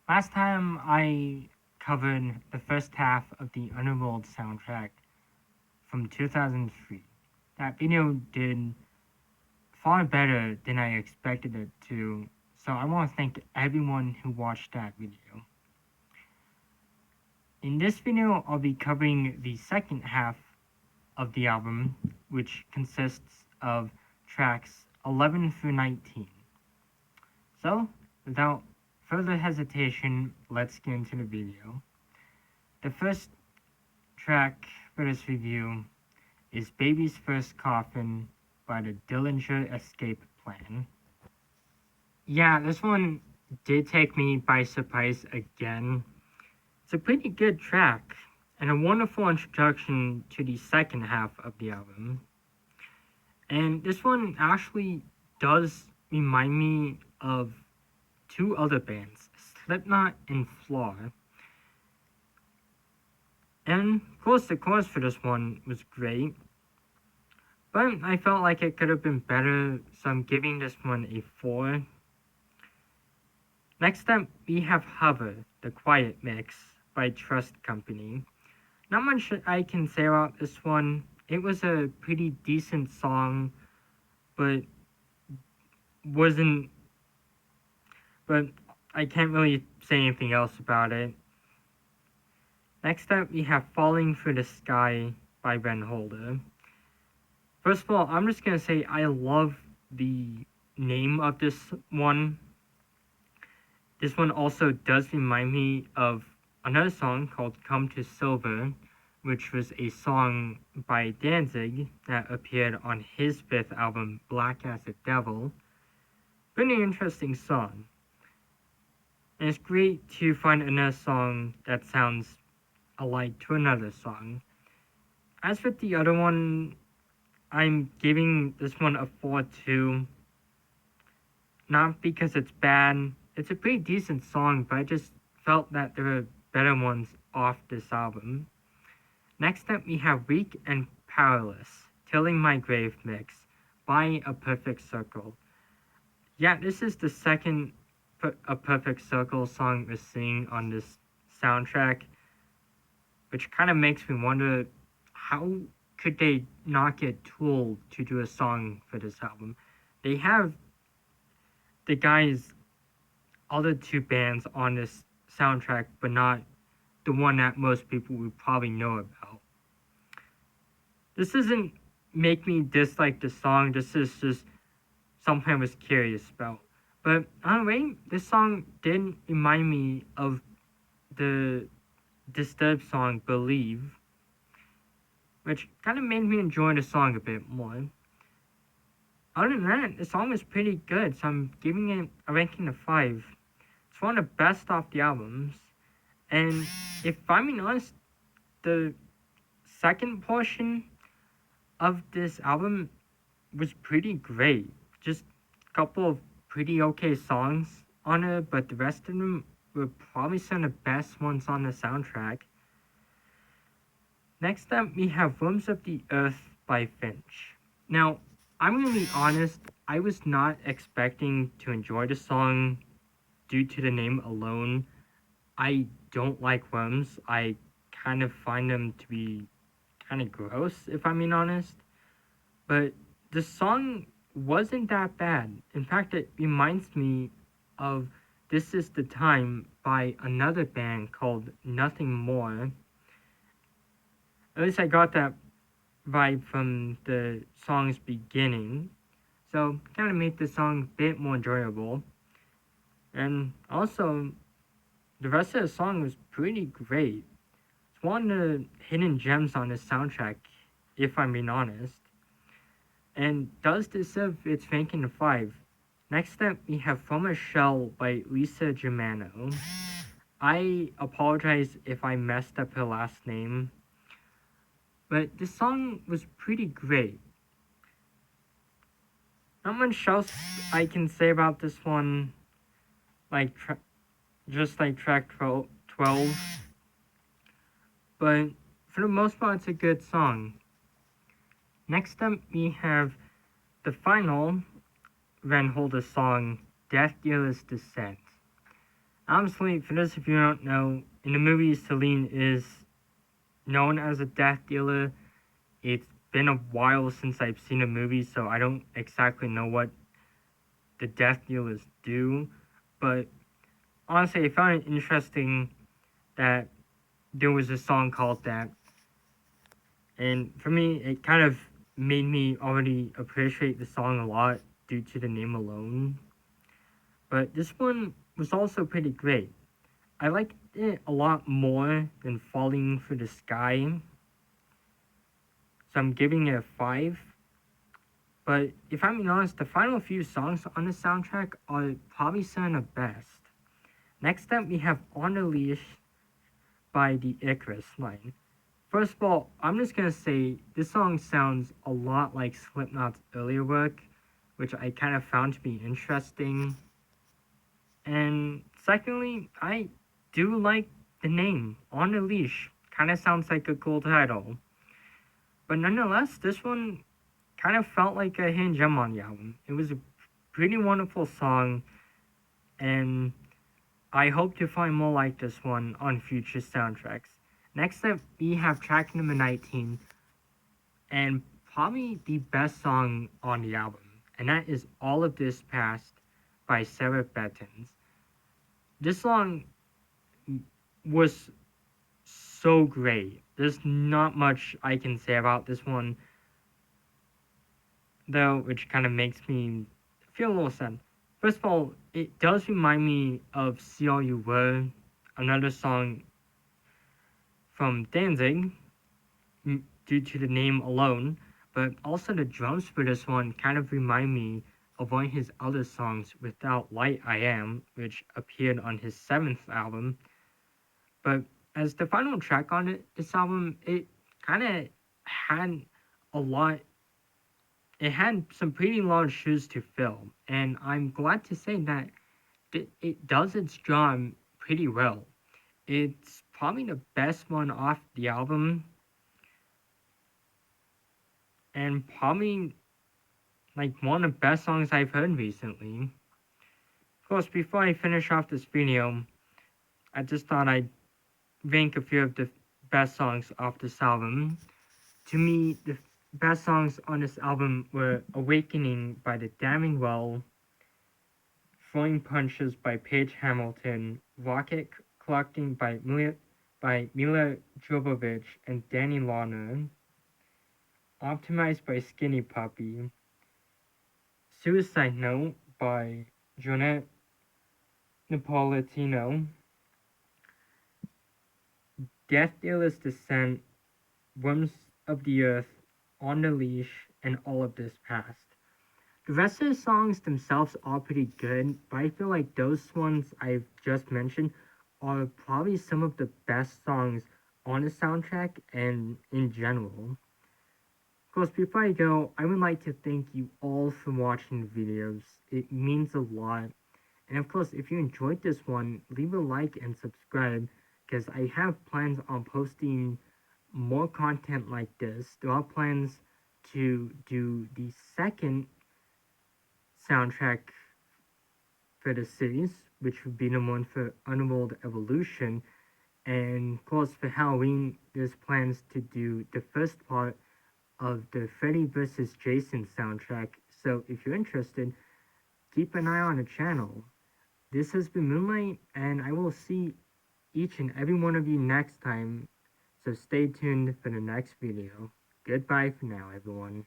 Last time I covered the first half of the Underworld soundtrack from 2003. That video did far better than I expected it to, so I want to thank everyone who watched that video. In this video, I'll be covering the second half of the album, which consists of tracks 11 through 19. So, without further hesitation, let's get into the video. The first track for this review is Baby's First Coffin by the Dillinger Escape Plan. Yeah, this one did take me by surprise again. It's a pretty good track and a wonderful introduction to the second half of the album. And this one actually does remind me of two other bands, Slipknot and Flaw. And of course, the chorus for this one was great, but I felt like it could have been better, so I'm giving this one a 4. Next up, we have Hover, the Quiet Mix by Trust Company. Not much I can say about this one. It was a pretty decent song, but wasn't. But I can't really say anything else about it. Next up, we have Falling Through the Sky by Ben Holder. First of all, I'm just gonna say I love the name of this one. This one also does remind me of another song called Come to Silver, which was a song by Danzig that appeared on his fifth album, Black as the Devil. Pretty interesting song. And it's great to find another song that sounds alike to another song. As with the other one, I'm giving this one a 4 too. Not because it's bad. It's a pretty decent song, but I just felt that there were better ones off this album. Next up, we have Weak and Powerless, Tilling My Grave Mix by A Perfect Circle. Yeah, this is the second A Perfect Circle song we're seeing on this soundtrack, which kind of makes me wonder how could they not get Tool to do a song for this album? They have the guys, other two bands on this soundtrack, but not the one that most people would probably know about. This doesn't make me dislike the song, this is just something I was curious about. But anyway, this song did remind me of the Disturbed song Believe, which kind of made me enjoy the song a bit more. Other than that, the song was pretty good, so I'm giving it a ranking of 5. It's one of the best off the albums. And if I'm being honest, the second portion of this album was pretty great. Just a couple of pretty okay songs on it, but the rest of them were probably some of the best ones on the soundtrack. Next up, we have Worms of the Earth by Finch. Now, I'm gonna be honest, I was not expecting to enjoy the song due to the name alone. I don't like worms. I kind of find them to be kind of gross, if I'm being honest. But the song wasn't that bad. In fact, it reminds me of This Is the Time by another band called Nothing More. At least I got that vibe from the song's beginning. So, kind of made the song a bit more enjoyable. And also, the rest of the song was pretty great. It's one of the hidden gems on this soundtrack, if I'm being honest, and does deserve its ranking of 5. Next up, we have From a Shell by Lisa Germano. I apologize if I messed up her last name, but the song was pretty great. Not much else I can say about this one, like just like track 12, but for the most part, it's a good song. Next up, we have the final Van Holder song, Death Dealer's Descent. Honestly, for those of you who don't know, in the movie, Celine is known as a death dealer. It's been a while since I've seen a movie, so I don't exactly know what the death dealers do. But honestly, I found it interesting that there was a song called that. And for me, it kind of made me already appreciate the song a lot due to the name alone. But this one was also pretty great. I liked it a lot more than Falling Through the Sky, so I'm giving it a 5. But if I'm being honest, the final few songs on the soundtrack are probably some of the best. Next up, we have On the Leash by the Icarus Line. First of all, I'm just gonna say this song sounds a lot like Slipknot's earlier work, which I kind of found to be interesting. And secondly, I do like the name On the Leash. Kind of sounds like a cool title. But nonetheless, this one kind of felt like a hidden gem on the album. It was a pretty wonderful song, and I hope to find more like this one on future soundtracks. Next up, we have track number 19, and probably the best song on the album, and that is All of This Past by Sarah Bettens. This song was so great. There's not much I can say about this one, though, which kind of makes me feel a little sad. First of all, it does remind me of See All You Were, another song from Danzig, due to the name alone, but also the drums for this one kind of remind me of one of his other songs, Without Light I Am, which appeared on his 7th album. But as the final track on this album, it kind of had a lot. It had some pretty large shoes to fill, and I'm glad to say that it does its job pretty well. It's probably the best one off the album, and probably like one of the best songs I've heard recently. Of course, before I finish off this video, I just thought I'd rank a few of the best songs off this album. To me, the best songs on this album were Awakening by the Damning Well, Throwing Punches by Paige Hamilton, Rocket Collecting by Mila Jovovich and Danny Launer, Optimized by Skinny Puppy, Suicide Note by Jonette Napolitano, Death Dealer's Descent, Worms of the Earth, On the Leash, and All of This Past. The rest of the songs themselves are pretty good, but I feel like those ones I've just mentioned are probably some of the best songs on the soundtrack and in general. Of course, before I go, I would like to thank you all for watching the videos. It means a lot. And of course, if you enjoyed this one, leave a like and subscribe, because I have plans on posting more content like this. There are plans to do the second soundtrack for the series, which would be the one for Underworld Evolution. And of course, for Halloween, there's plans to do the first part of the Freddy vs. Jason soundtrack. So if you're interested, keep an eye on the channel. This has been Moonlight, and I will see each and every one of you next time. So stay tuned for the next video. Goodbye for now, everyone.